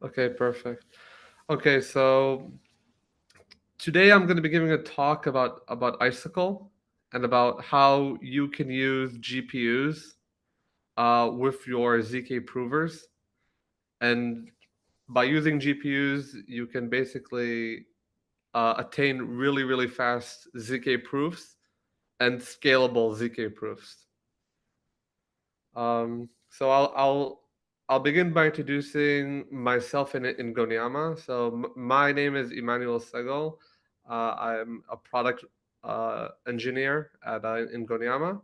Okay, perfect. Okay, so today I'm going to be giving a talk about ICICLE and about how you can use GPUs with your ZK provers. And by using GPUs, you can basically attain really, really fast ZK proofs and scalable ZK proofs. So I'll begin by introducing myself in Ingonyama. So my name is Immanuel Segol. I'm a product engineer at Ingonyama.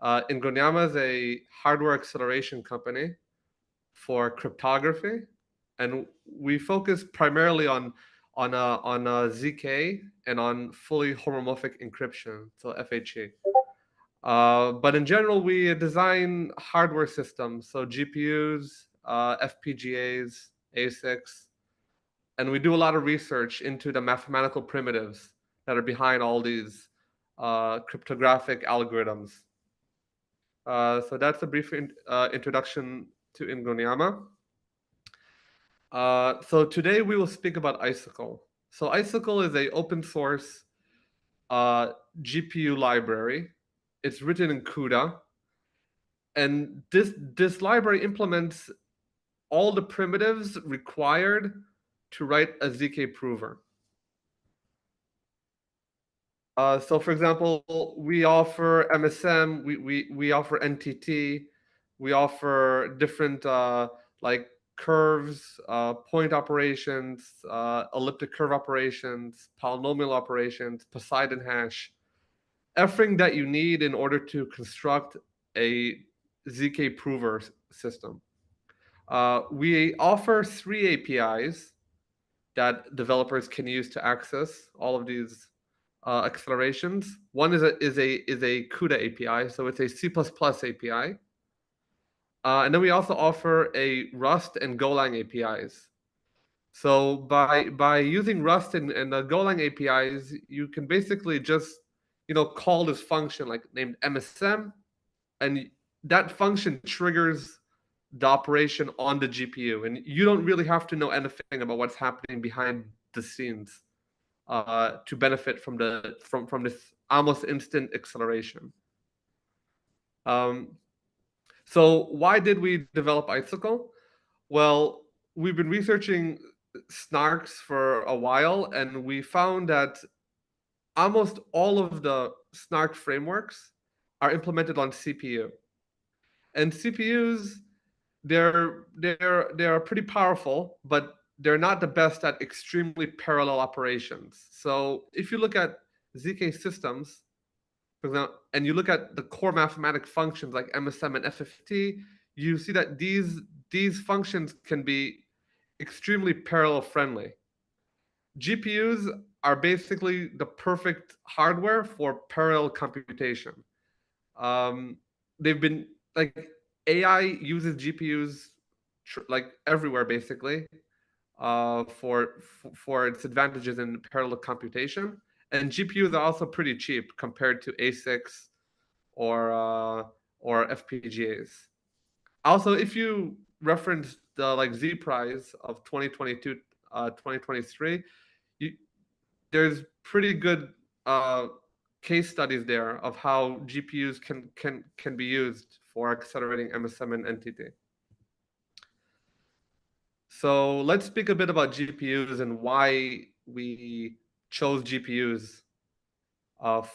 Ingonyama is a hardware acceleration company for cryptography, and we focus primarily on ZK and on fully homomorphic encryption, so FHE. But in general, we design hardware systems, so GPUs, FPGAs, ASICs, and we do a lot of research into the mathematical primitives that are behind all these cryptographic algorithms. So that's a brief introduction to Ingonyama. So today we will speak about ICICLE. So ICICLE is an open source GPU library. It's written in CUDA, and this library implements all the primitives required to write a ZK prover. So for example, we offer MSM, we offer NTT, we offer different like curves, point operations, elliptic curve operations, polynomial operations, Poseidon hash, everything that you need in order to construct a ZK prover system. We offer 3 APIs that developers can use to access all of these accelerations. One is a CUDA API, so it's a C++ API. And then we also offer a Rust and Golang APIs. So by using Rust and the Golang APIs, you can basically just call this function like named MSM, and that function triggers the operation on the GPU, and you don't really have to know anything about what's happening behind the scenes to benefit from this almost instant acceleration. So why did we develop ICICLE? Well, we've been researching snarks for a while, and we found that almost all of the snark frameworks are implemented on CPU. And CPUs, they're pretty powerful, but they're not the best at extremely parallel operations. So if you look at ZK systems, for example, and you look at the core mathematic functions like MSM and FFT, you see that these functions can be extremely parallel friendly. GPUs are basically the perfect hardware for parallel computation. They've been like AI uses GPUs like everywhere basically for its advantages in parallel computation. And GPUs are also pretty cheap compared to ASICs or FPGAs. Also, if you reference the like Z Prize of 2022, 2023, you, there's pretty good case studies there of how GPUs can be used for accelerating MSM and NTT. So let's speak a bit about GPUs and why we chose GPUs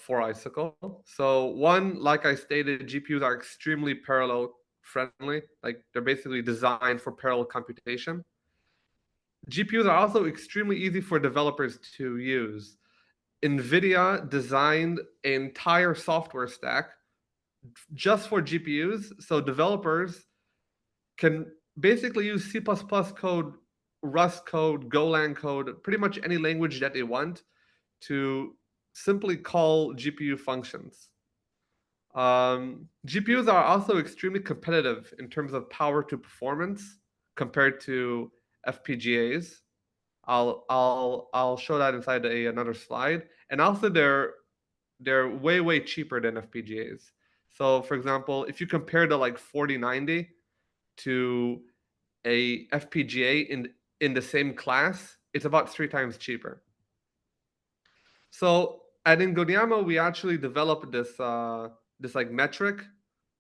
for ICICLE. So one, like I stated, GPUs are extremely parallel friendly. Like they're basically designed for parallel computation. GPUs are also extremely easy for developers to use. NVIDIA designed an entire software stack just for GPUs, so developers can basically use C++ code, Rust code, Golang code, pretty much any language that they want to simply call GPU functions. GPUs are also extremely competitive in terms of power to performance compared to FPGAs. I'll show that inside another slide. And also they're way cheaper than FPGAs. So for example, if you compare the like 4090 to a FPGA in the same class, it's about 3 times cheaper. So at Ingonyama, we actually developed this like metric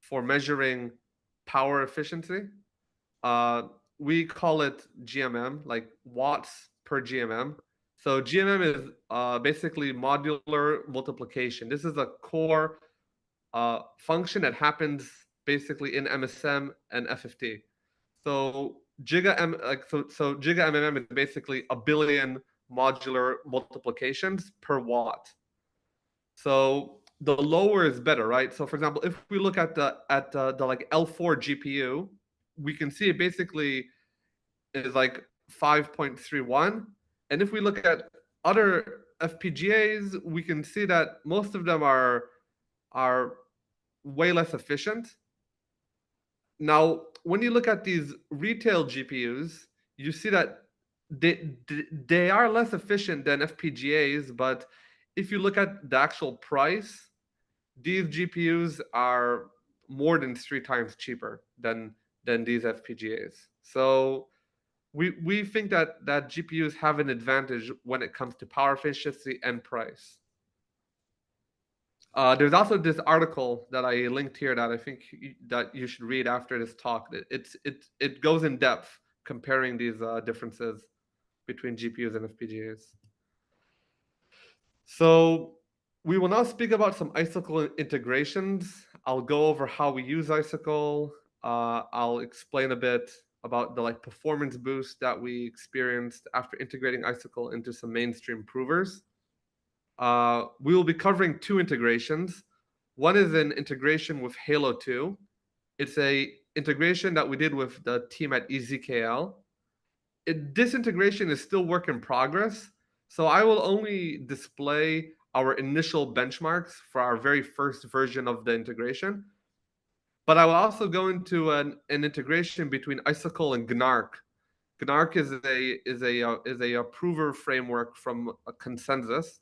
for measuring power efficiency. Uh, we call it GMM, like watts per GMM. So GMM is basically modular multiplication. This is a core function that happens basically in MSM and FFT. So giga MMM is basically a billion modular multiplications per watt. So the lower is better, right? So for example, if we look at the like L4 GPU, we can see it basically is like 5.31. And if we look at other FPGAs, we can see that most of them are way less efficient. Now, when you look at these retail GPUs, you see that they are less efficient than FPGAs, but if you look at the actual price, these GPUs are more than 3 times cheaper than these FPGAs. So we think that GPUs have an advantage when it comes to power efficiency and price. There's also this article that I linked here that I think that you should read after this talk. It goes in depth comparing these differences between GPUs and FPGAs. So we will now speak about some ICICLE integrations. I'll go over how we use ICICLE. I'll explain a bit about the like performance boost that we experienced after integrating ICICLE into some mainstream provers. We will be covering 2 integrations. One is an integration with Halo 2. It's a integration that we did with the team at ICICLE. This integration is still work in progress, so I will only display our initial benchmarks for our very first version of the integration. But I will also go into an integration between ICICLE and GNARC. GNARC is a prover framework from a Consensus.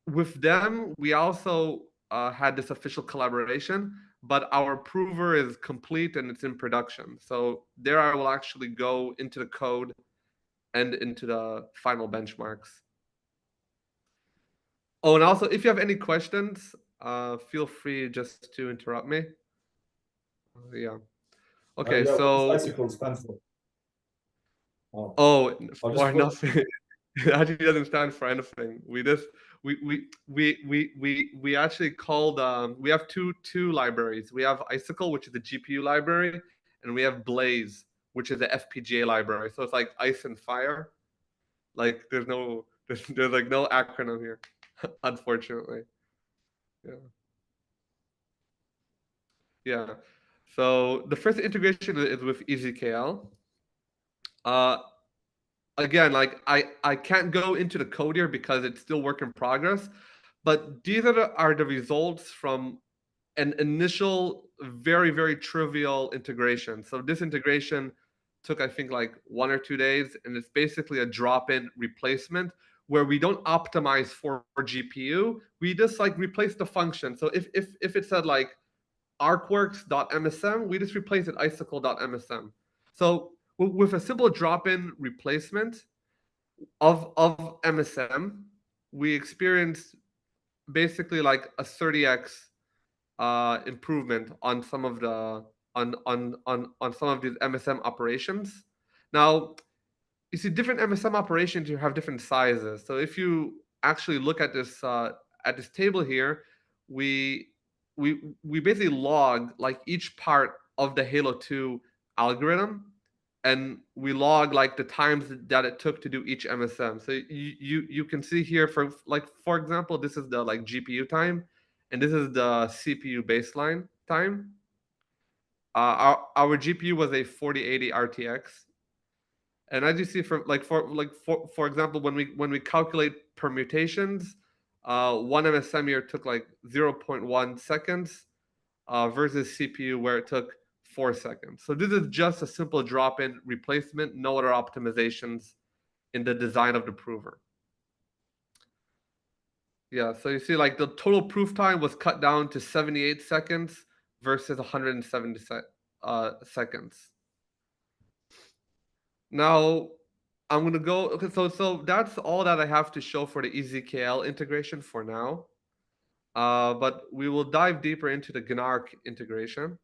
With them, we also had this official collaboration, but our prover is complete and it's in production. So there I will actually go into the code and into the final benchmarks. Oh, and also, if you have any questions, feel free just to interrupt me. Yeah. Okay, Yeah, what so does ICICLE stand for? oh, I'll for just put, nothing. It actually doesn't stand for anything. We actually called we have two libraries. We have ICICLE, which is the GPU library, and we have Blaze, which is the FPGA library. So it's like ice and fire. Like there's like no acronym here, unfortunately. Yeah. Yeah. So the first integration is with ICICLE. Uh, Again, like I can't go into the code here because it's still work in progress, but these are the results from an initial very trivial integration. So this integration took I think like 1 or 2 days, and it's basically a drop-in replacement where we don't optimize for GPU. We just like replace the function. So if it said like arcworks.msm, we just replace it icicle.msm. So with a simple drop-in replacement of MSM, we experienced basically like a 30x improvement on some of the on some of these MSM operations. Now, you see, different MSM operations you have different sizes. So if you actually look at this table here, we we basically log like each part of the Halo 2 algorithm, and we log like the times that it took to do each MSM. So you can see here for example, this is the like GPU time, and this is the CPU baseline time. Our GPU was a 4080 RTX, and as you see, for example, when we calculate permutations, one MSM here took like 0.1 seconds versus CPU where it took 4 seconds. So this is just a simple drop-in replacement, no other optimizations in the design of the prover. Yeah, so you see like the total proof time was cut down to 78 seconds versus 170 seconds. Now, I'm gonna go. Okay, so that's all that I have to show for the EZKL integration for now. But we will dive deeper into the Gnark integration.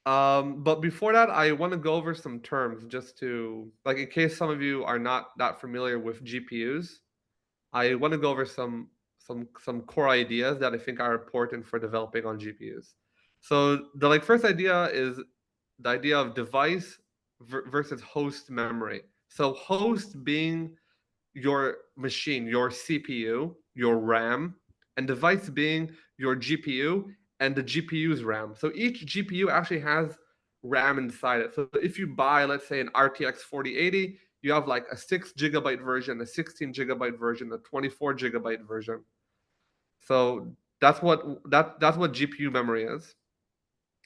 But before that, I want to go over some terms just to like in case some of you are not that familiar with GPUs. I want to go over some core ideas that I think are important for developing on GPUs. So the like first idea is the idea of device versus host memory. So host being your machine, your CPU, your RAM, and device being your GPU and the GPU's RAM. So each GPU actually has RAM inside it. So if you buy, let's say, an RTX 4080, you have like a 6 GB version, a 16 GB version, a 24 GB version. So that's what GPU memory is.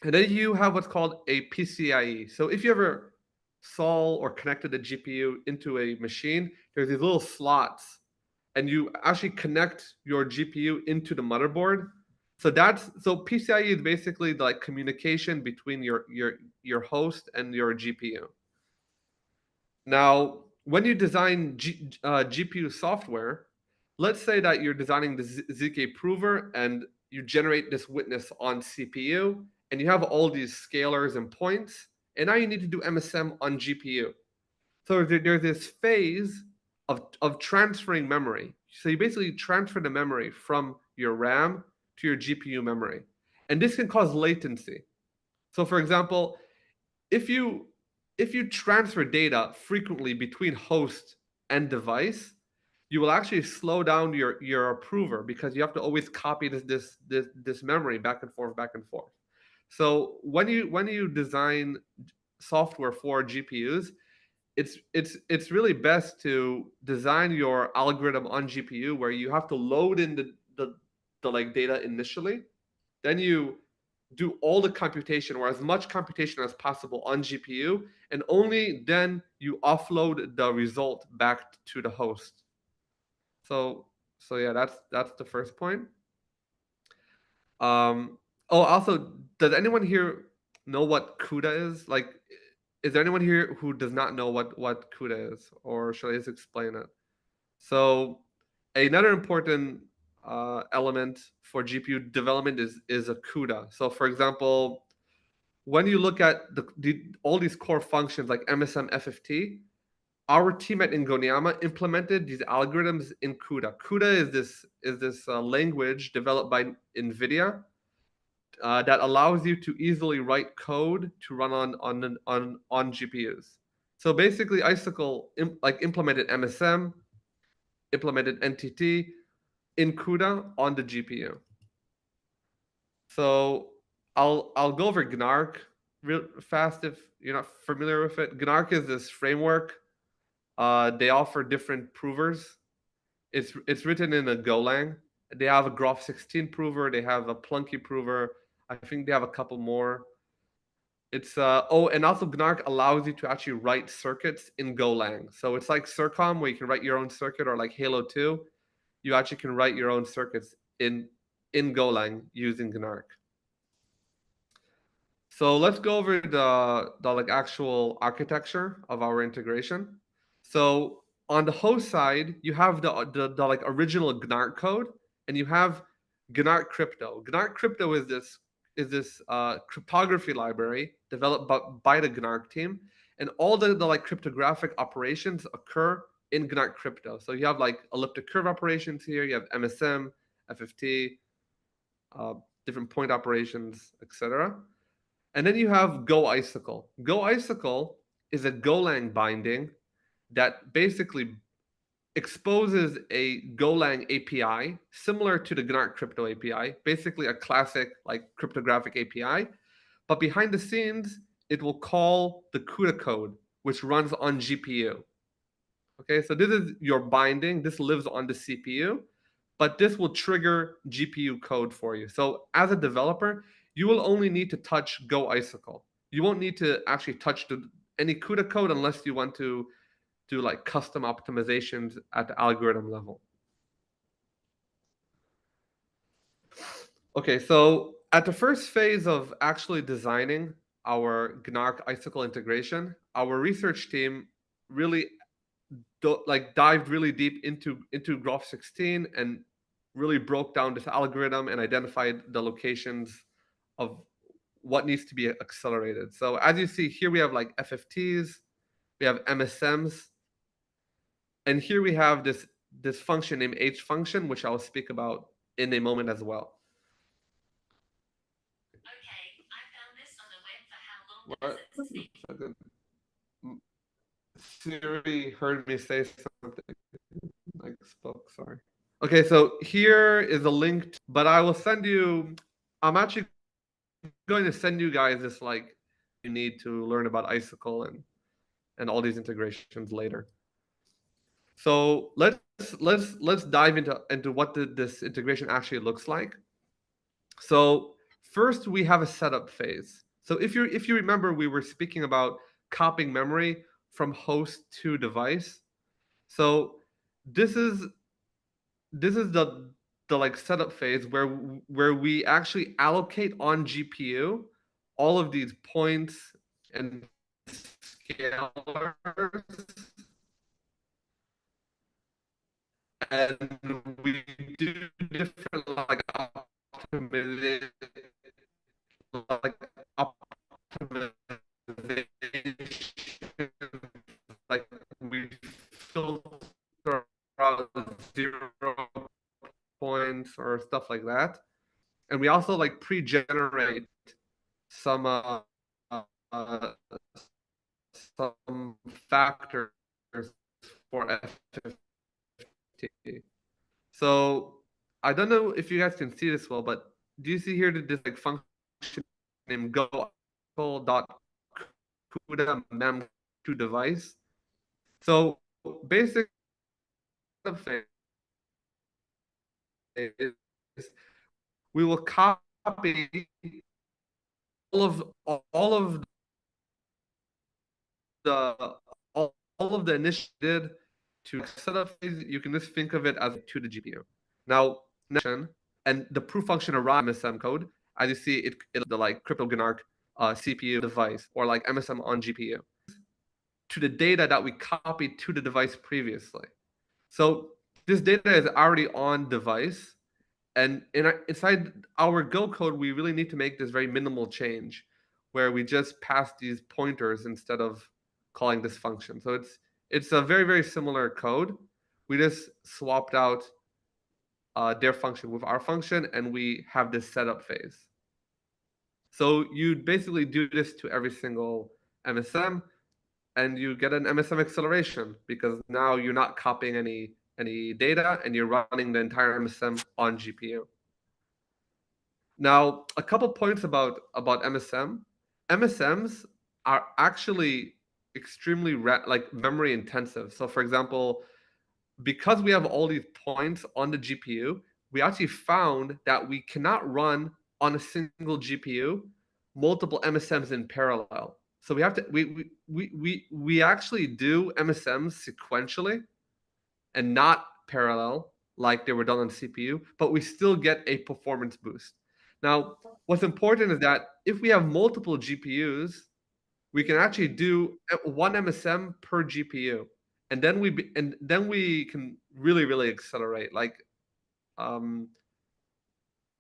And then you have what's called a PCIe. So if you ever saw or connected a GPU into a machine, there's these little slots, and you actually connect your GPU into the motherboard. So PCIe is basically the like communication between your host and your GPU. Now, when you design GPU software, let's say that you're designing the ZK prover and you generate this witness on CPU, and you have all these scalars and points, and now you need to do MSM on GPU. So there's this phase of transferring memory. So you basically transfer the memory from your RAM to your GPU memory. And this can cause latency. So for example, if you if you transfer data frequently between host and device, you will actually slow down your approver because you have to always copy this memory back and forth, back and forth. So when you design software for GPUs, it's really best to design your algorithm on GPU where you have to load in the like data initially, then you do all the computation or as much computation as possible on GPU, and only then you offload the result back to the host. So so yeah, that's the first point. Um, oh, also, does anyone here know what CUDA is? Like, is there anyone here who does not know what CUDA is, or should I just explain it? So, another important element for GPU development is a CUDA. So, for example, when you look at all these core functions like MSM FFT, our team at Ingonyama implemented these algorithms in CUDA. CUDA is this language developed by NVIDIA that allows you to easily write code to run on GPUs. So basically, ICICLE implemented MSM, implemented NTT in CUDA on the GPU. So I'll go over Gnark real fast if you're not familiar with it. Gnark is this framework. They offer different provers. It's written in a Golang. They have a Graph 16 prover. They have a Plunky prover. I think they have a couple more. It's and also Gnark allows you to actually write circuits in Golang. So it's like Circom where you can write your own circuit, or like Halo 2, you actually can write your own circuits in Golang using Gnark. So let's go over the like actual architecture of our integration. So on the host side, you have the like original Gnark code, and you have Gnark crypto. Gnark crypto is this cryptography library developed by the Gnark team, and all the like cryptographic operations occur in Gnark crypto. So you have like elliptic curve operations here. You have MSM, FFT, uh, different point operations, etc. And then you have GoICICLE. GoICICLE is a Golang binding that basically exposes a Golang API similar to the Gnark crypto API, basically a classic like cryptographic API. But behind the scenes, it will call the CUDA code, which runs on GPU. Okay, so this is your binding. This lives on the CPU, but this will trigger GPU code for you. So as a developer, you will only need to touch GoICICLE. You won't need to actually touch any CUDA code unless you want to do like custom optimizations at the algorithm level. Okay, so at the first phase of actually designing our GNARC ICICLE integration, our research team really dived really deep into Graph 16 and really broke down this algorithm and identified the locations of what needs to be accelerated. So as you see here, we have like FFTs, we have MSMs, and here we have this function named H function, which I'll speak about in a moment as well. Okay, I found this on the web for how long does it speak? Siri heard me say something. I spoke, sorry. Okay, so here is a link, but I will send you, I'm actually going to send you guys this like you need to learn about ICICLE and all these integrations later. So let's dive into what this integration actually looks like. So first we have a setup phase. So if you remember, we were speaking about copying memory from host to device. So this is the like setup phase where we actually allocate on GPU all of these points and scalars, and we do different like optimization, like optimization, like we filter out 0 points or stuff like that, and we also like pre-generate some uh, some factors for FFT. So I don't know if you guys can see this well, but do you see here this like function named go dot CUDA mem to device? So basic thing is we will copy all of all of the all of the initiated to setup phase. You can just think of it as to the GPU. Now, and the proof function arrives MSM code. As you see, it the like cryptogynarch CPU device or like MSM on GPU to the data that we copied to the device previously. So this data is already on device, and inside our Go code, we really need to make this very minimal change, where we just pass these pointers instead of calling this function. So it's a very similar code. We just swapped out their function with our function, and we have this setup phase. So you basically do this to every single MSM, and you get an MSM acceleration because now you're not copying any data, and you're running the entire MSM on GPU. Now, a couple points about MSM. MSMs are actually extremely like memory intensive. So, for example, because we have all these points on the GPU, we actually found that we cannot run on a single GPU multiple MSMs in parallel. So we have to we actually do MSMs sequentially and not parallel like they were done on CPU, but we still get a performance boost. Now, what's important is that if we have multiple GPUs, we can actually do one MSM per GPU, and then we can really accelerate like um,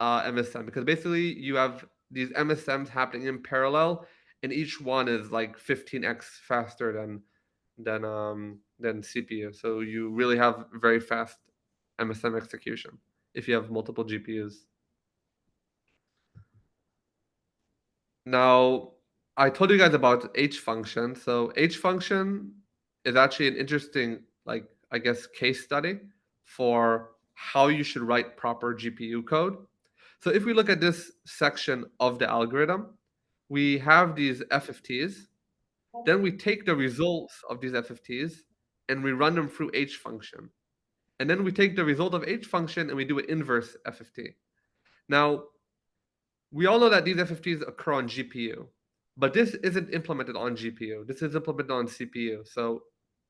MSM, because basically you have these MSMs happening in parallel, and each one is like 15x faster than CPU. So you really have very fast MSM execution if you have multiple GPUs. Now, I told you guys about H function. So H function is actually an interesting, like, I guess, case study for how you should write proper GPU code. So if we look at this section of the algorithm, we have these FFTs. Then we take the results of these FFTs and we run them through H function. And then we take the result of H function and we do an inverse FFT. Now, we all know that these FFTs occur on GPU, but this isn't implemented on GPU. This is implemented on CPU. So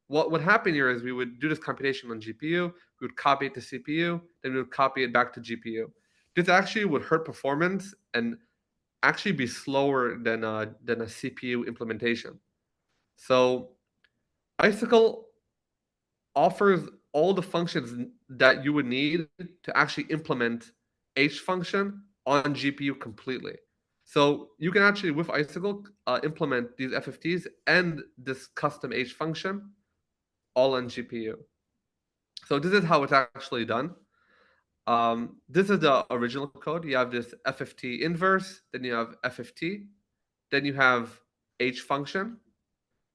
what would happen here is we would do this computation on GPU, we would copy it to CPU, then we would copy it back to GPU. This actually would hurt performance and actually be slower than a CPU implementation. So Icicle offers all the functions that you would need to actually implement H function on GPU completely. So you can actually, with Icicle, implement these FFTs and this custom H function all on GPU. So this is how it's actually done. This is the original code. You have this FFT inverse, then you have FFT, then you have H function,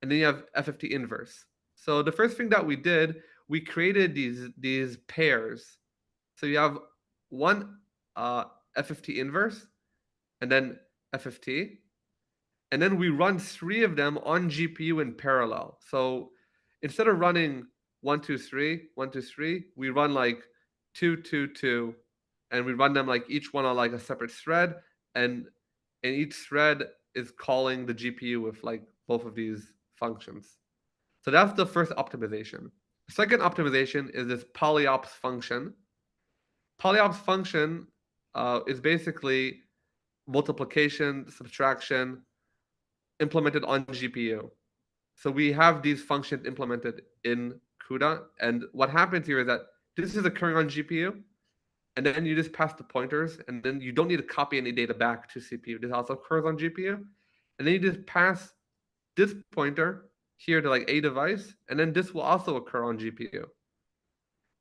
and then you have FFT inverse. So the first thing that we did, we created these pairs. So you have one FFT inverse, and then FFT, and then we run three of them on GPU in parallel. So instead of running 1, 2, 3, 1, 2, 3, we run like 2, 2, 2, and we run them like each one on like a separate thread, and each thread is calling the GPU with like both of these functions. So that's the first optimization. Second optimization is this polyops function. Polyops function is basically multiplication, subtraction, implemented on GPU. So we have these functions implemented in CUDA, and what happens here is that this is occurring on GPU, and then you just pass the pointers, and then you don't need to copy any data back to CPU. This also occurs on GPU, and then you just pass this pointer here to like a device, and then this will also occur on GPU.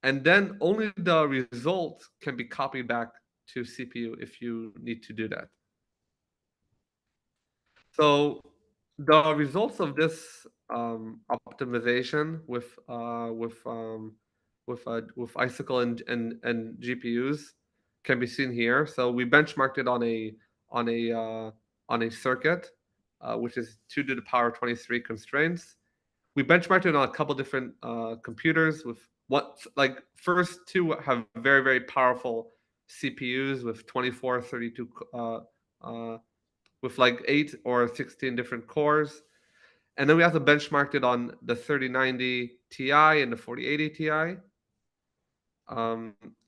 And then only the results can be copied back to CPU if you need to do that. So the results of this optimization with ICICLE and GPUs can be seen here. So we benchmarked it on a on a circuit, which is 2 to the power 23 constraints. We benchmarked it on a couple different computers with what like first two have very powerful CPUs with 24, 32 uh, with like 8 or 16 different cores. And then we also benchmarked it on the 3090 Ti and the 4080 Ti.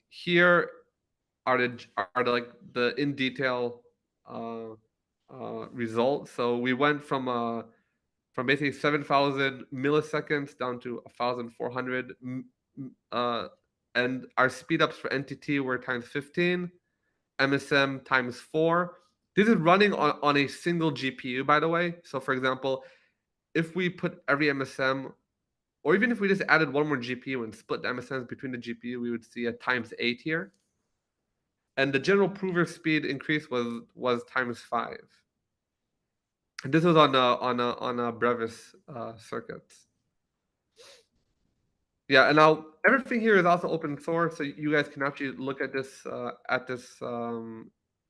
Here are the like the in detail uh, results. So we went from basically 7,000 milliseconds down to 1,400, and our speedups for NTT were times 15, MSM times 4. This is running on a single GPU, by the way. So, for example, if we put every MSM, or even if we just added one more GPU and split the MSMs between the GPU, we would see a times 8 here. And the general prover speed increase was times 5. And this was on a Brevis circuits. Yeah, and now everything here is also open source, so you guys can actually look at this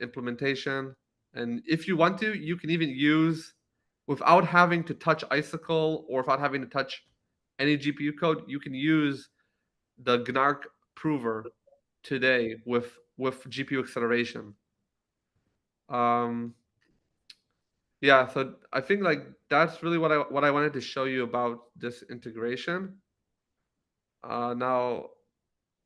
implementation. And if you want to, you can even use, without having to touch ICICLE or without having to touch any GPU code, you can use the Gnark prover today with GPU acceleration. Yeah, so I think like that's really what I wanted to show you about this integration. Now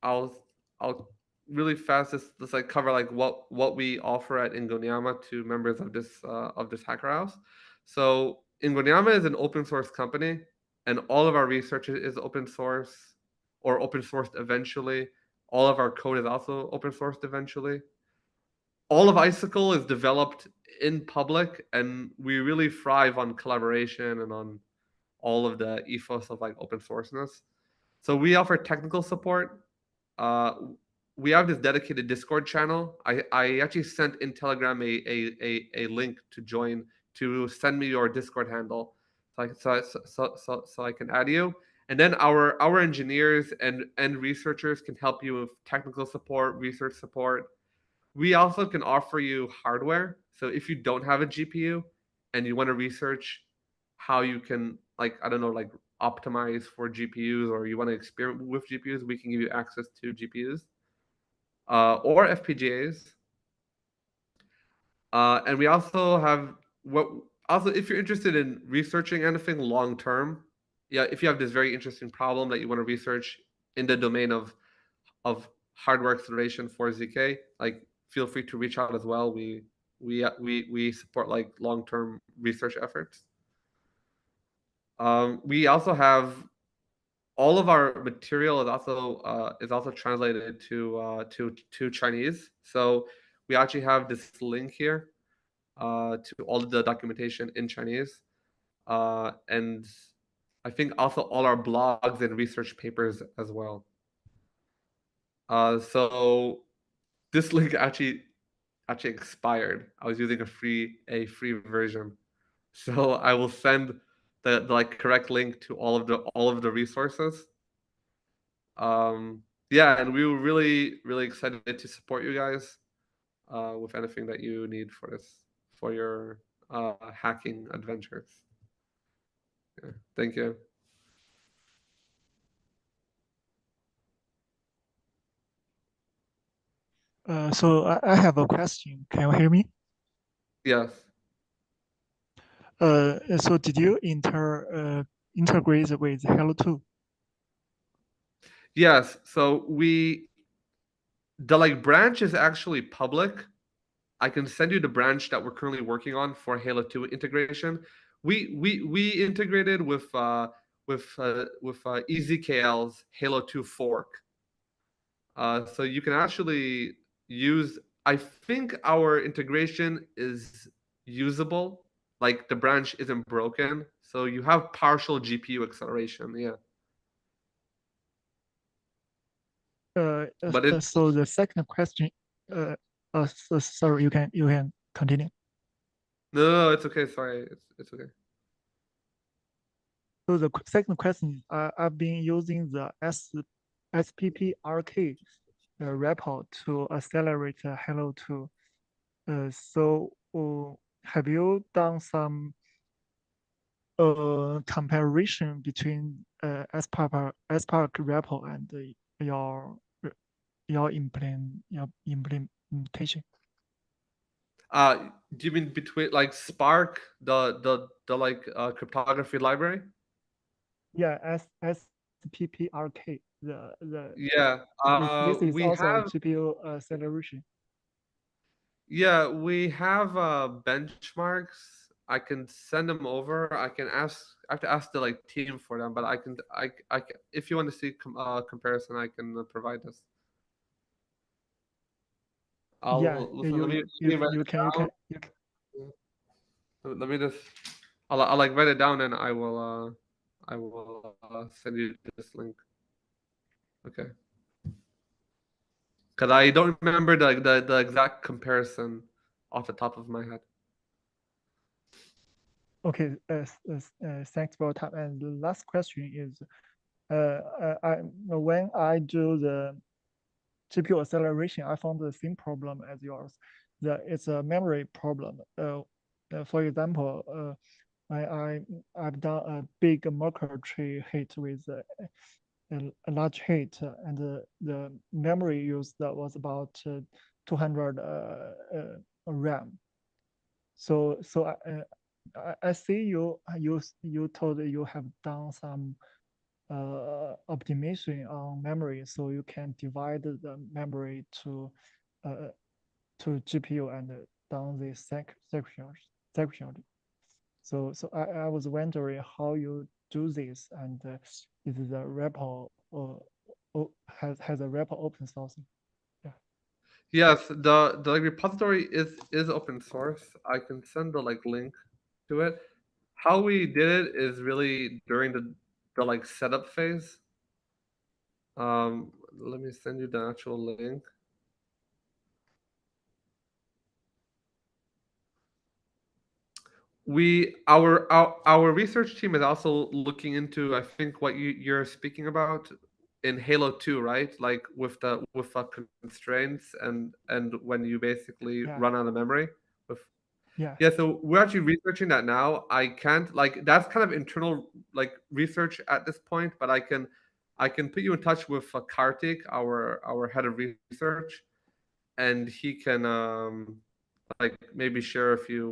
I'll I'll really fast just like cover like what we offer at Ingonyama to members of this hacker house. So Ingonyama is an open source company, and all of our research is open source or open sourced eventually. All of our code is also open sourced eventually. All of ICICLE is developed in public, and we really thrive on collaboration and on all of the ethos of like open sourceness. So we offer technical support. Uh, we have this dedicated Discord channel. I actually sent in Telegram a link to join, to send me your Discord handle, so I can add you. And then our engineers and researchers can help you with technical support, research support. We also can offer you hardware. So if you don't have a GPU and you want to research how you can, like, I don't know, like optimize for GPUs, or you want to experiment with GPUs, we can give you access to GPUs or FPGAs. And we also have what also, if you're interested in researching anything long term, yeah, if you have this very interesting problem that you want to research in the domain of hardware acceleration for ZK, like feel free to reach out as well. we support like long-term research efforts. We also have all of our material is also translated to Chinese. So we actually have this link here to all of the documentation in Chinese, and I think also all our blogs and research papers as well. So this link actually expired. I was using a free version, so I will send the like correct link to all of the resources. Um, yeah, and we were really excited to support you guys with anything that you need for your hacking adventures. Yeah, thank you. So I have a question. Can you hear me? Yes. So did you integrate with Hello 2? Yes. So the like branch is actually public. I can send you the branch that we're currently working on for Halo 2 integration. We integrated with EZKL's Halo 2 fork. So you can actually use. I think our integration is usable. Like the branch isn't broken, so you have partial GPU acceleration. Yeah, but it. So the second question, sorry, you can continue. No, it's okay. Sorry, it's okay. So the second question, I've been using the SPPRK repo to accelerate Hello 2. So have you done some comparison between Spark repo and your your implementation? Do you mean between like Spark, the like cryptography library? Yeah, SPPRK. Yeah. This is We also have GPU acceleration. yeah we have benchmarks. I can send them over. I can ask. I have to ask the like team for them, but if you want to see comparison, I can provide this. Yeah, Let me write you it can down. Let me just. I'll like write it down and I will send you this link. Okay. Because I don't remember the exact comparison off the top of my head. Okay. Thanks for your time. And the last question is, when I do the GPU acceleration, I found the same problem as yours. That it's a memory problem. For example, I've done a big Merkle tree hit with a large hit, and the memory used was about 200 RAM. So I see you told you have done some optimization on memory, so you can divide the memory uh, to GPU and down the sections. So I was wondering how you do this, and is the repo has a repo open source? Yeah. Yes, the like, repository is open source. I can send the like link to it. How we did it is really during the like setup phase. Let me send you the actual link. Our research team is also looking into, I think, what you're speaking about in Halo 2, right? Like with constraints and when you basically Yeah. run out of memory with. Yeah. Yeah, so we're actually researching that now. I can't like that's kind of internal like research at this point, but I can put you in touch with Kartik, our head of research, and he can like maybe share a few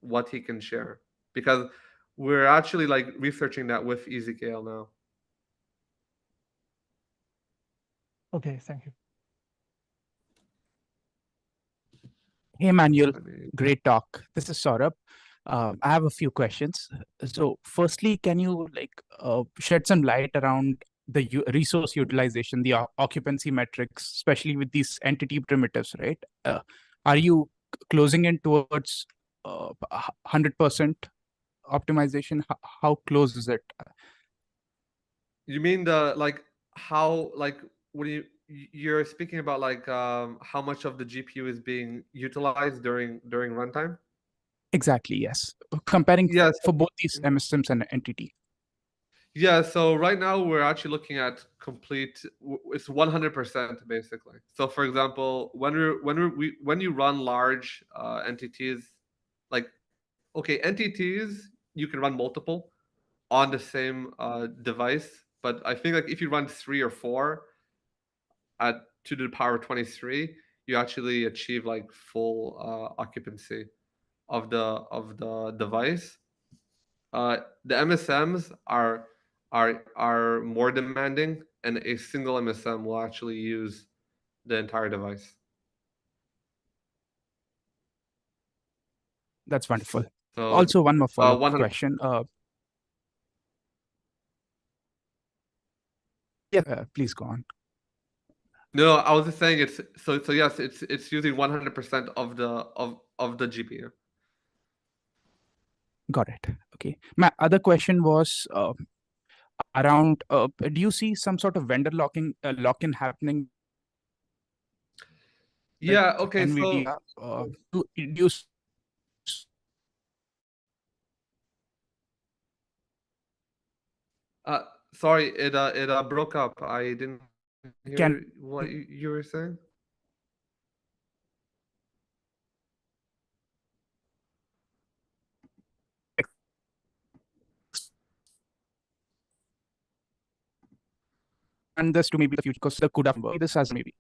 what he can share, because we're actually like researching that with EZKL now. Okay. Thank you. Hey, Manuel, Any- great talk. This is Saurabh. I have a few questions. So, firstly, can you shed some light around the resource utilization, the occupancy metrics, especially with these entity primitives, right? Are you closing in towards 100% optimization? How close is it? You mean the like how like when you're speaking about like how much of the GPU is being utilized during runtime? Exactly, yes. Comparing Yes. for both these MSMs and entity. Yeah, so right now we're actually looking at it's 100% basically. So for example, when you run large entities, like okay, entities you can run multiple on the same device, but I think like if you run 3 or 4 at 2 to the power 23, you actually achieve like full occupancy of the device. The MSMs are more demanding, and a single MSM will actually use the entire device. That's wonderful. So Also, one more follow-up 100. question. Yeah, please go on. No, I was just saying it's so yes, it's using 100% of the GPU. Got it. Okay. My other question was around do you see some sort of vendor lock-in happening with Yeah. Okay. So NVIDIA? Do you uh, sorry, it broke up. I didn't can hear what you were saying. expand this to maybe the future because the CUDA framework, this as maybe.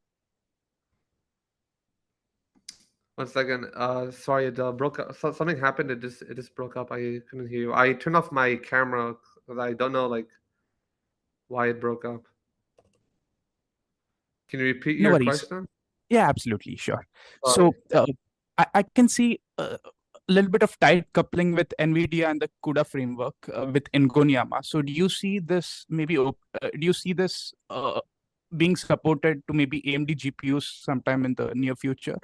1 second. Sorry, it broke up. Something happened. It just broke up. I couldn't hear you. I turned off my camera because I don't know like why it broke up. Can you repeat No your worries. question? Yeah, absolutely. Sure. Sorry. So I can see a little bit of tight coupling with NVIDIA and the CUDA framework with Ingonyama. So do you see this do you see this being supported to maybe AMD GPUs sometime in the near future?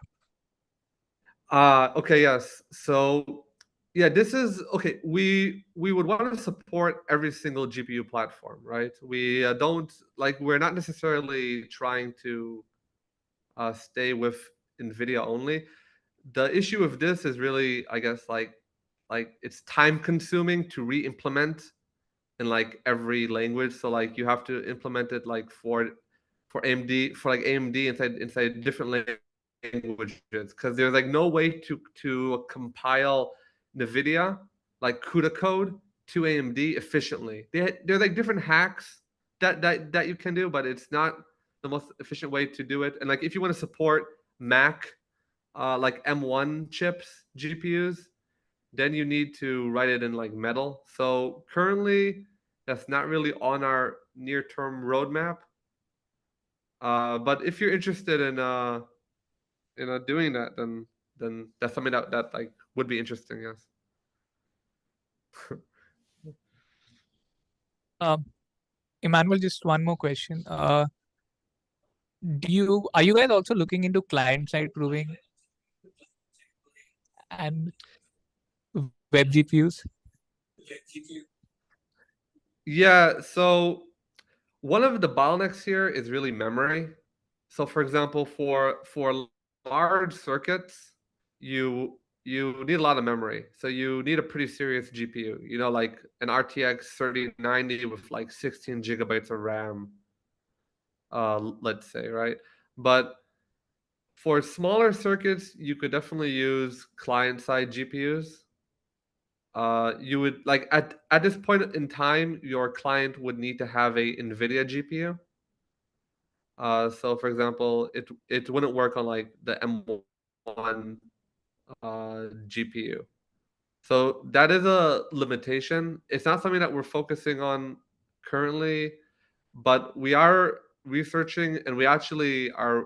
Okay, yes. So yeah, this is okay. We would want to support every single GPU platform, right? We don't like we're not necessarily trying to stay with NVIDIA only. The issue with this is really, I guess, like it's time consuming to re-implement in like every language. So like you have to implement it like for AMD for like AMD inside different languages because there's like no way to compile NVIDIA like CUDA code to AMD efficiently. There's like different hacks that you can do, but it's not the most efficient way to do it. And like if you want to support Mac like M1 chips GPUs, then you need to write it in like metal. So currently, that's not really on our near-term roadmap. But if you're interested in doing that, then that's something that like would be interesting. Yes. Um, Emmanuel, just one more question. Are you guys also looking into client-side proving and web GPUs? Yeah. So one of the bottlenecks here is really memory. So for example, for large circuits, you need a lot of memory. So you need a pretty serious GPU. You know, like an RTX 3090 with like 16 gigabytes of RAM. Let's say, right? But for smaller circuits, you could definitely use client-side GPUs. You would like at this point in time, your client would need to have a NVIDIA GPU. So for example, it wouldn't work on like the M1 GPU. So that is a limitation. It's not something that we're focusing on currently, but we are researching and we actually are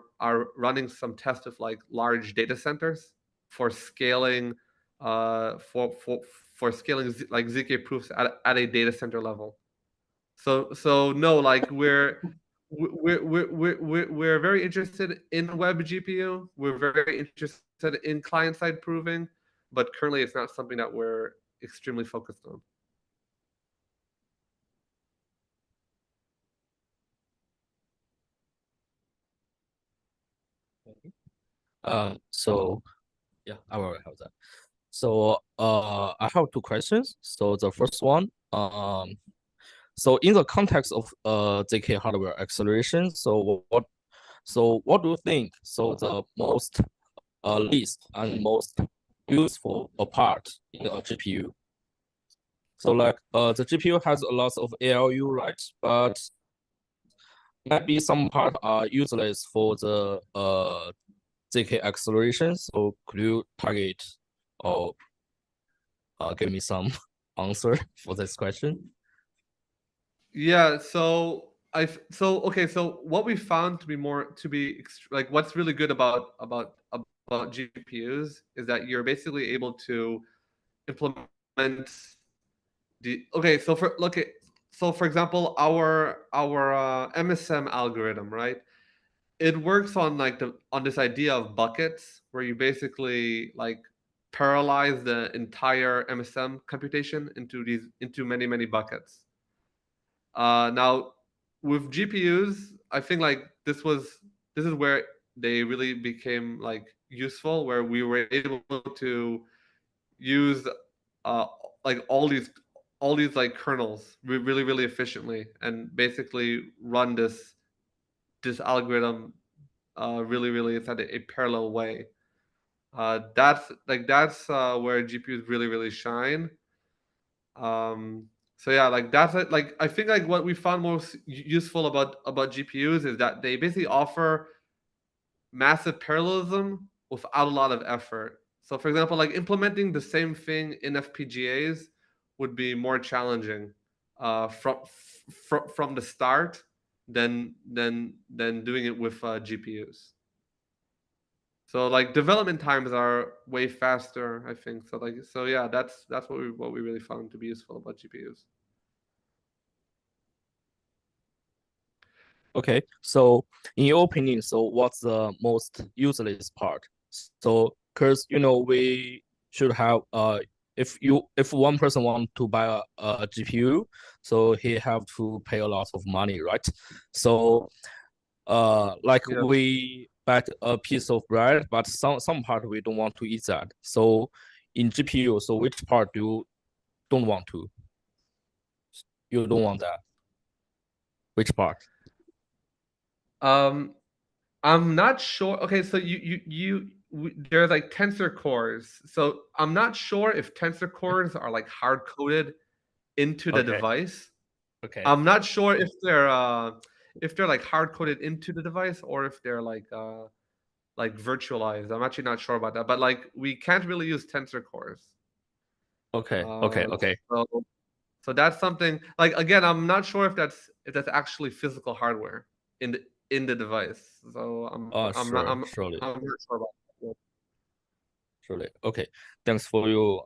running some tests with like large data centers. for scaling for scaling like ZK proofs at a data center level. So no, like we're very interested in web GPU. We're very interested in client side proving, but currently it's not something that we're extremely focused on. So yeah, I will have that. So I have two questions. So the first one, so in the context of ZK hardware acceleration, so what do you think? So the most least and most useful part in a GPU. So like the GPU has a lot of ALU, right? But maybe some part are useless for the ZK acceleration. So could you target or give me some answer for this question? Yeah, so okay, so what we found like what's really good about GPUs is that you're basically able to implement so for example our MSM algorithm, right? It works on like on this idea of buckets where you basically like parallelize the entire MSM computation into many buckets. Now, with GPUs, I think like this is where they really became like useful, where we were able to use uh, like all these like kernels really efficiently and basically run this algorithm really inside a parallel way. That's where GPUs really shine. So yeah, like that's it. Like I think like what we found most useful about GPUs is that they basically offer massive parallelism without a lot of effort. So for example, like implementing the same thing in FPGAs would be more challenging from the start than doing it with GPUs. So like development times are way faster, I think. So yeah, that's what we really found to be useful about GPUs. Okay, so in your opinion, so what's the most useless part? So, because we should have if one person want to buy a GPU, so he have to pay a lot of money, right? So, like Yeah. we buy a piece of bread, but some part we don't want to eat that. So, in GPU, so which part do you don't want to? You don't want that. Which part? I'm not sure. Okay, so there's like tensor cores. So I'm not sure if tensor cores are like hard coded into the Okay. device. Okay. I'm not sure if they're like hard coded into the device or if they're like virtualized. I'm actually not sure about that. But like we can't really use tensor cores. Okay. So that's something like again, I'm not sure if that's actually physical hardware in the device. So I'm not surely. I'm not sure about that. Surely. Okay. Thanks for your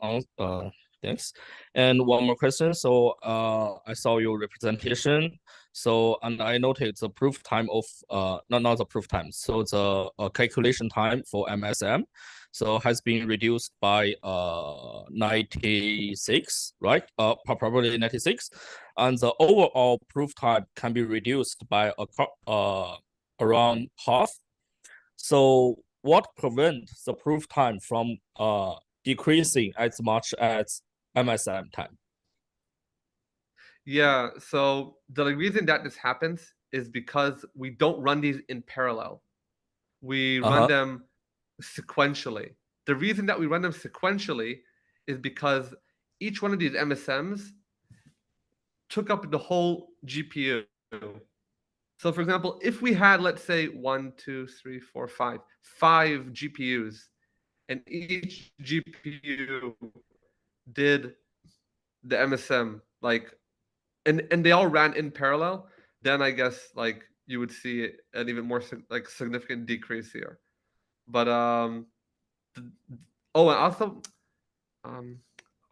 thanks. And one more question. So I saw your representation. So and I noted the proof time of not the proof time. So the calculation time for MSM so has been reduced by 96, right? Probably 96. And the overall proof time can be reduced by around half. So what prevents the proof time from decreasing as much as MSM time? Yeah, so the reason that this happens is because we don't run these in parallel. We run them sequentially. The reason that we run them sequentially is because each one of these MSMs took up the whole GPU. So for example, if we had, let's say, 5 GPUs, and each GPU did the MSM like and they all ran in parallel, then I guess like you would see an even more significant decrease here. But Oh, and also,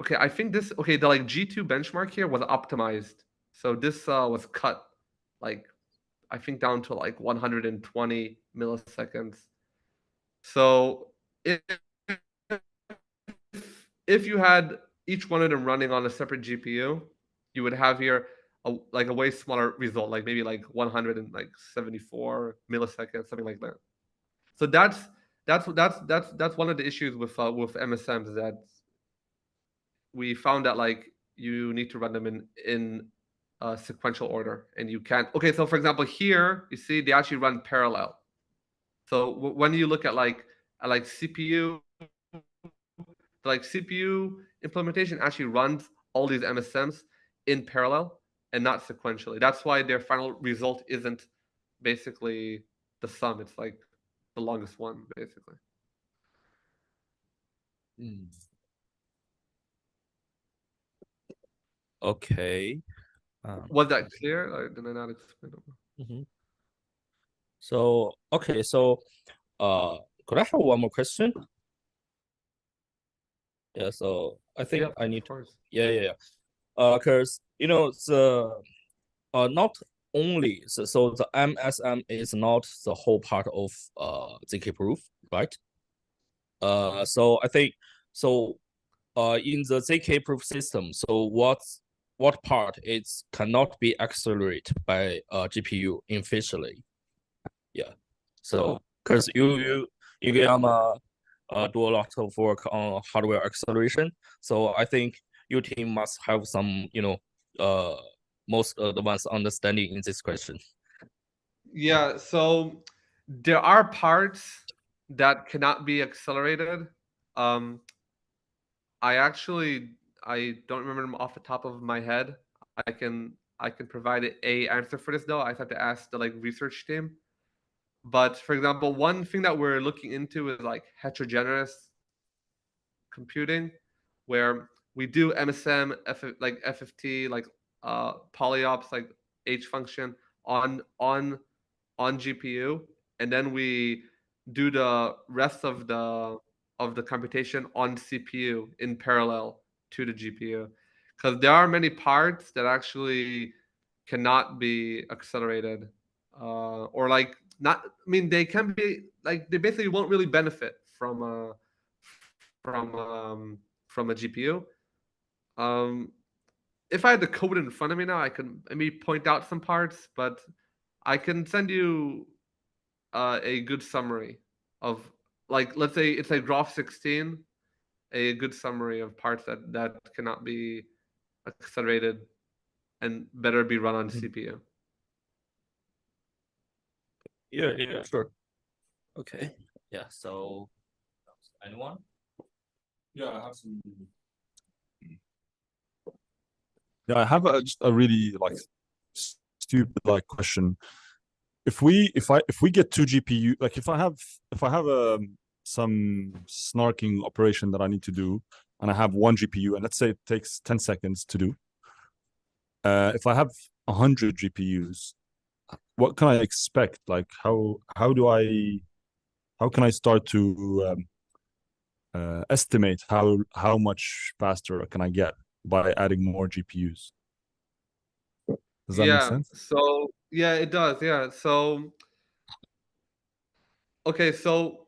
okay, I think the like G2 benchmark here was optimized. So this was cut like, I think down to like 120 milliseconds. So if you had each one of them running on a separate GPU, you would have here like a way smaller result, like maybe like 174 milliseconds, something like that. So that's one of the issues with MSMs, is that we found that like you need to run them in sequential order, and you can't. Okay, so for example, here you see they actually run parallel. So when you look at like CPU, like CPU implementation actually runs all these MSMs in parallel and not sequentially. That's why their final result isn't basically the sum. It's like the longest one, basically. Okay. Was that clear? Or did I not explain it? Mhm. So okay, so could I have one more question? Yeah, so I think Yeah, I need of course. yeah. Because you know the not only so the MSM is not the whole part of ZK proof, right? So I think so in the ZK proof system, so what part is cannot be accelerated by GPU efficiently? Yeah. So because Ingonyama do a lot of work on hardware acceleration, so I think your team must have some most advanced understanding in this question. Yeah, so there are parts that cannot be accelerated. I don't remember them off the top of my head. I can provide a answer for this though. I have to ask the like research team. But for example, one thing that we're looking into is like heterogeneous computing, where we do MSM, like FFT, like polyops, like H function on GPU, and then we do the rest of the computation on CPU in parallel to the GPU, because there are many parts that actually cannot be accelerated, or like not. I mean, they can be like they basically won't really benefit from from a GPU. Um, if I had the code in front of me now, I can maybe point out some parts, but I can send you a good summary of, like, let's say it's like graph 16, a good summary of parts that cannot be accelerated and better be run on CPU. Yeah, sure. Okay. Yeah. So, anyone? Yeah, I have some. Yeah, I have just a really like stupid like question. If we get two GPU, like if I have some snarking operation that I need to do, and I have one GPU, and let's say it takes 10 seconds to do. If I have 100 GPUs, what can I expect? Like how can I start to estimate how much faster can I get by adding more GPUs? Does that make sense? So yeah, it does. Yeah. So okay, so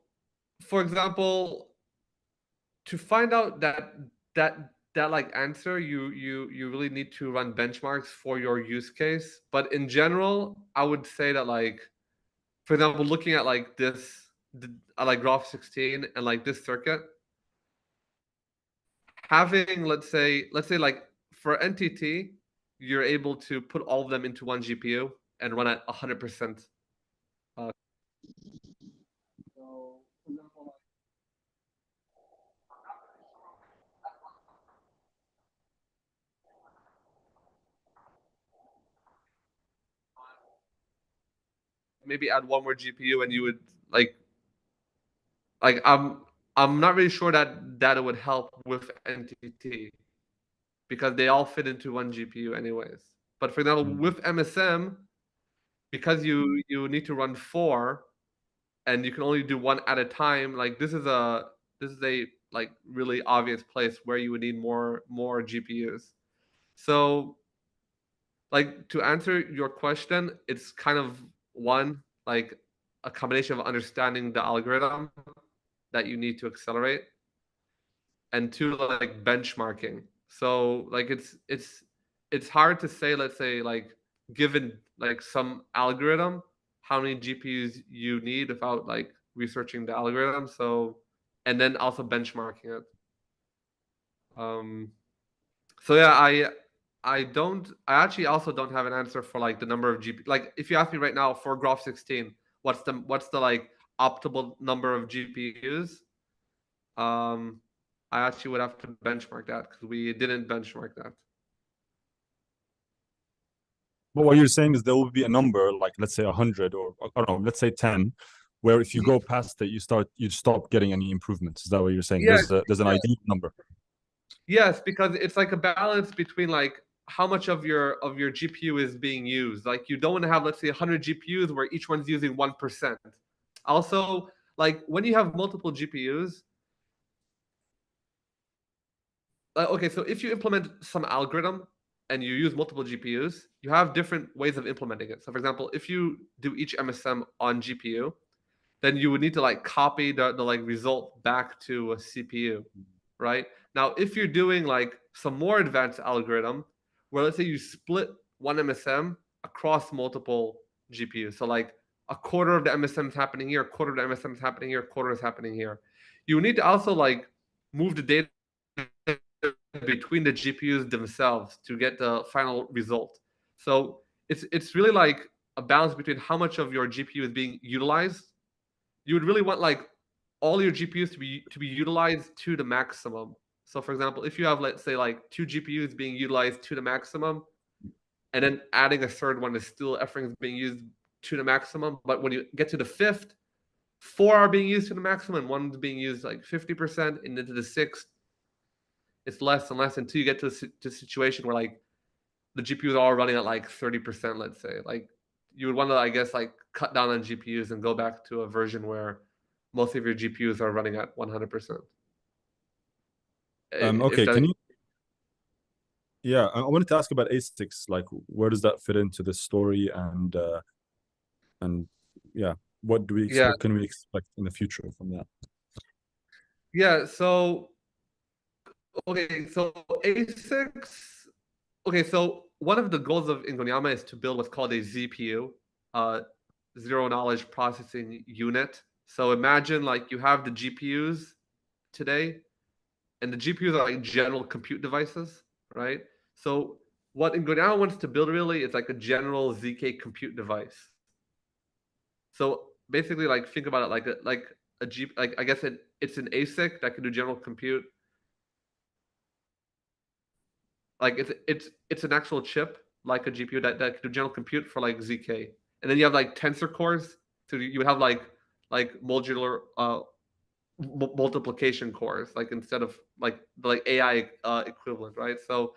for example, to find out that like answer, you really need to run benchmarks for your use case. But in general, I would say that, like, for example, looking at like this, like graph 16 and like this circuit, having let's say like for NTT, you're able to put all of them into one GPU and run at 100%. Maybe add one more GPU and you would like I'm not really sure that it would help with NTT, because they all fit into one GPU anyways. But for example, with MSM, because you need to run 4 and you can only do one at a time, like this is a like really obvious place where you would need more GPUs. So like to answer your question, it's kind of one, like a combination of understanding the algorithm that you need to accelerate, and two, like benchmarking. So like it's hard to say, let's say like given like some algorithm, how many GPUs you need without like researching the algorithm. So, and then also benchmarking it. So yeah, I actually also don't have an answer for like the number of GP. Like if you ask me right now for Graph 16, what's the like optimal number of GPUs? I actually would have to benchmark that because we didn't benchmark that. But what you're saying is there will be a number, like let's say 100 or I don't know, let's say 10, where if you go past it, you stop getting any improvements. Is that what you're saying? Yeah, There's an ideal number. Yes, because it's like a balance between like how much of your GPU is being used. Like you don't want to have, let's say, 100 GPUs where each one's using 1%. Also, like when you have multiple GPUs, okay, so if you implement some algorithm and you use multiple GPUs, you have different ways of implementing it. So for example, if you do each MSM on GPU, then you would need to like copy the like result back to a CPU, right? Now, if you're doing like some more advanced algorithm, where let's say you split one MSM across multiple GPUs, so like a quarter of the MSM is happening here, a quarter of the MSM is happening here, a quarter is happening here. You need to also like move the data between the GPUs themselves to get the final result. So it's really like a balance between how much of your GPU is being utilized. You would really want like all your GPUs to be utilized to the maximum. So for example, if you have, let's say, like 2 GPUs being utilized to the maximum, and then adding a third one is still everything's being used to the maximum. But when you get to the fifth, 4 are being used to the maximum, and one's being used like 50%, and into the sixth, it's less and less until you get to the situation where like the GPUs are all running at like 30%, let's say. Like you would want to, I guess, like cut down on GPUs and go back to a version where most of your GPUs are running at 100%. Okay, can you? Yeah, I wanted to ask about ASICs. Like, where does that fit into the story, and yeah, what do we what can we expect in the future from that? Yeah. So okay, so ASICs. Okay, so one of the goals of Ingonyama is to build what's called a ZPU, zero knowledge processing unit. So imagine like you have the GPUs today, and the GPUs are like general compute devices, right? So what Ingonyama wants to build really is like a general ZK compute device. So basically, like think about it like I guess it's an ASIC that can do general compute. Like it's an actual chip, like a GPU that can do general compute for like ZK. And then you have like tensor cores. So you would have like modular multiplication cores, like instead of like the like AI equivalent, right? So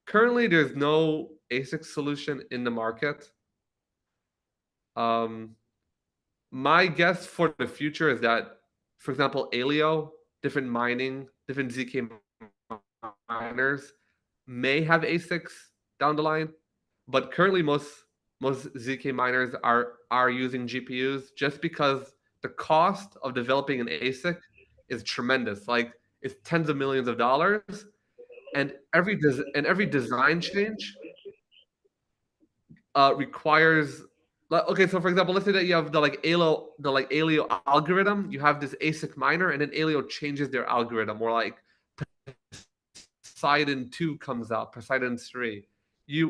currently there's no ASIC solution in the market. My guess for the future is that, for example, Aleo, different ZK miners may have ASICs down the line, but currently most ZK miners are using GPUs just because the cost of developing an ASIC is tremendous. Like it's tens of millions of dollars, and every design change requires. Okay, so for example, let's say that you have the Aleo algorithm. You have this ASIC miner, and then Aleo changes their algorithm, or like Poseidon 2 comes out, Poseidon 3.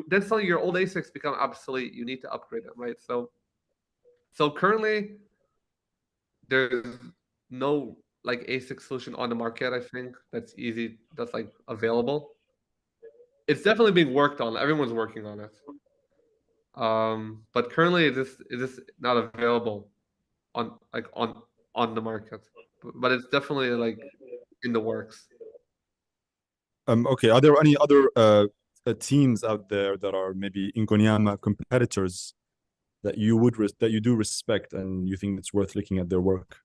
Then suddenly your old ASICs become obsolete. You need to upgrade them, right? So currently there's no like ASIC solution on the market, I think, that's like available. It's definitely being worked on. Everyone's working on it. But currently it is not available on the market. But it's definitely like in the works. Okay, are there any other teams out there that are maybe Ingonyama competitors that you do respect and you think it's worth looking at their work?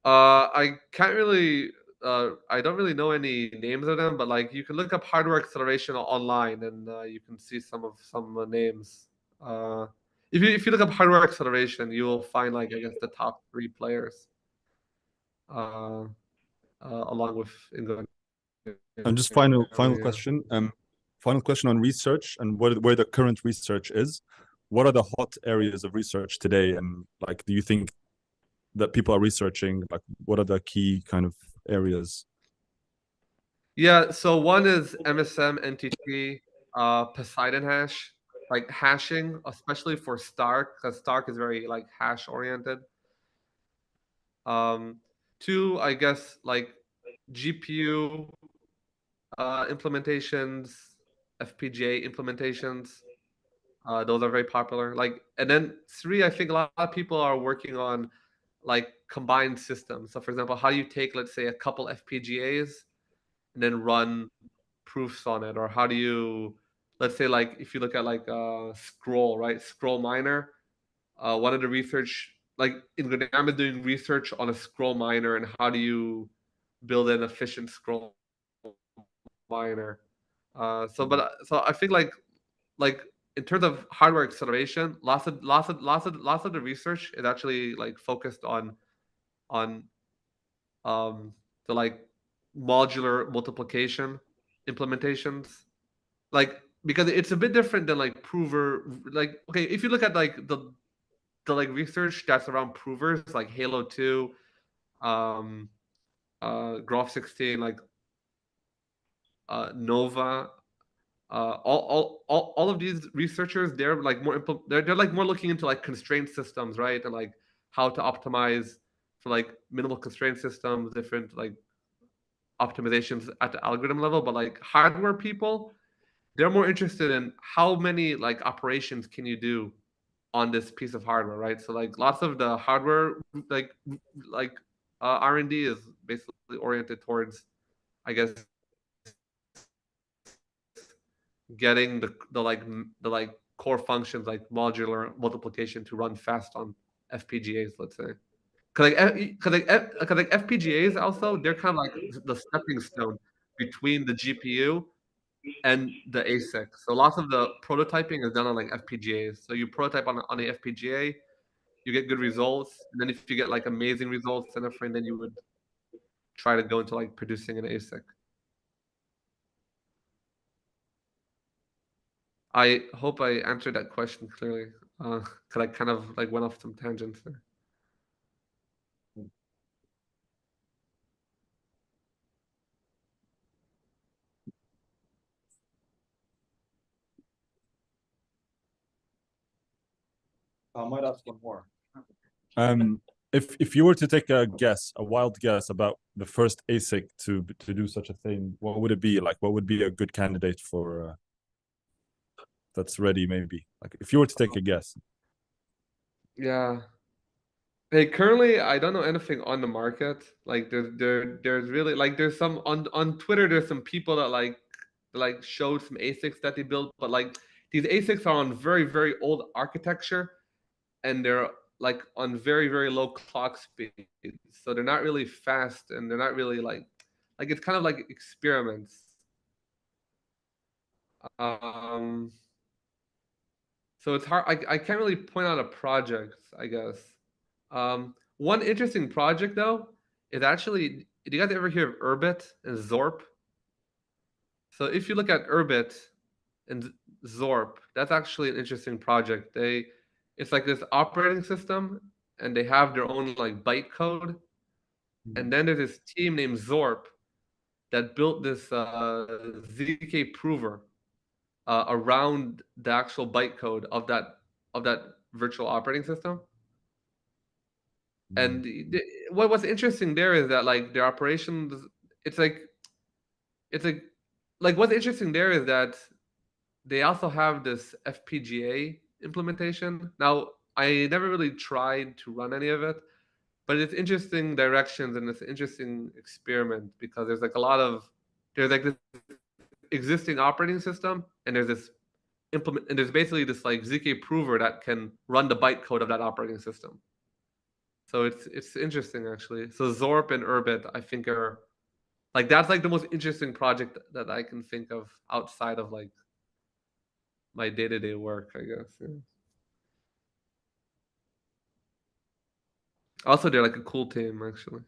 I can't really. I don't really know any names of them, but like you can look up hardware acceleration online, and you can see some names. If you look up hardware acceleration, you will find like I guess the top 3 players, along with Ingonyama. And just final question. Final question on research and where the current research is. What are the hot areas of research today? And like, do you think that people are researching? Like, what are the key kind of areas? Yeah, so one is MSM, NTT, Poseidon hash, like hashing, especially for Stark, because Stark is very like hash oriented. Two, I guess like GPU implementations, FPGA implementations. Those are very popular. Like, and then 3, I think a lot of people are working on like combined systems. So, for example, how do you take, let's say, a couple FPGAs and then run proofs on it, or how do you, let's say, like if you look at like Scroll, right? Scroll miner. One of the research, like Ingonyama doing research on a Scroll miner, and how do you build an efficient Scroll miner? So I think like in terms of hardware acceleration, lots of the research is actually like focused on the like modular multiplication implementations, like because it's a bit different than like prover. Like, okay, if you look at like the like research that's around provers, like Halo 2, Graph 16, like Nova, all of these researchers, they're like more they're like more looking into like constraint systems, right? And like how to optimize for like minimal constraint systems, different like optimizations at the algorithm level. But like hardware people, they're more interested in how many like operations can you do on this piece of hardware, right? So like lots of the hardware like R&D is basically oriented towards, I guess, getting the like core functions like modular multiplication to run fast on FPGAs, let's say. Because like FPGAs also, they're kind of like the stepping stone between the GPU and the ASIC. So lots of the prototyping is done on like FPGAs. So you prototype on the FPGA, you get good results, and then if you get like amazing results and everything, then you would try to go into like producing an ASIC. I hope I answered that question clearly. Because I kind of like went off some tangents there. I might ask one more. If you were to take a guess, a wild guess about the first ASIC to do such a thing, what would it be? Like, what would be a good candidate for that's ready? Maybe like if you were to take a guess. Yeah. Hey, currently I don't know anything on the market. Like there's really like there's some on Twitter. There's some people that like showed some ASICs that they built, but like these ASICs are on very old architecture, and they're like on very low clock speed, so they're not really fast, and they're not really like it's kind of like experiments. So it's hard. I can't really point out a project, I guess. One interesting project though is actually, did you guys ever hear of Urbit and Zorp? So if you look at Urbit and Zorp, that's actually an interesting project. It's like this operating system, and they have their own like bytecode. And then there's this team named Zorp that built this ZK prover around the actual bytecode of that virtual operating system. And what's interesting there is that like their operations, it's like what's interesting there is that they also have this FPGA implementation. Now, I never really tried to run any of it, but it's interesting directions, and it's an interesting experiment because there's like there's like this existing operating system, and there's this and there's basically this like ZK prover that can run the bytecode of that operating system. So it's interesting actually. So Zorp and Urbit, I think are like that's like the most interesting project that I can think of outside of like my day-to-day work, I guess. Yeah. Also, they're like a cool team actually.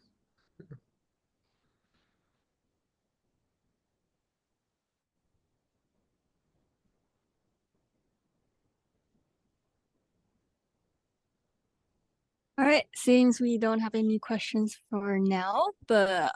All right, seems we don't have any questions for now, but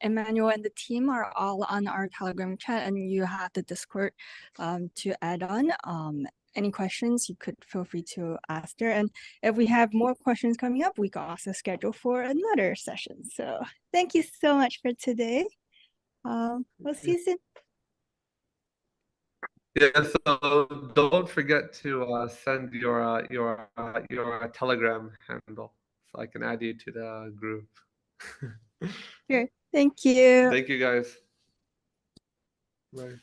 Immanuel and the team are all on our Telegram chat, and you have the Discord to add on. Any questions, you could feel free to ask there. And if we have more questions coming up, we can also schedule for another session. So thank you so much for today. We'll see you soon. Yeah, so don't forget to send your Telegram handle so I can add you to the group. Sure. Thank you. Thank you guys. Bye.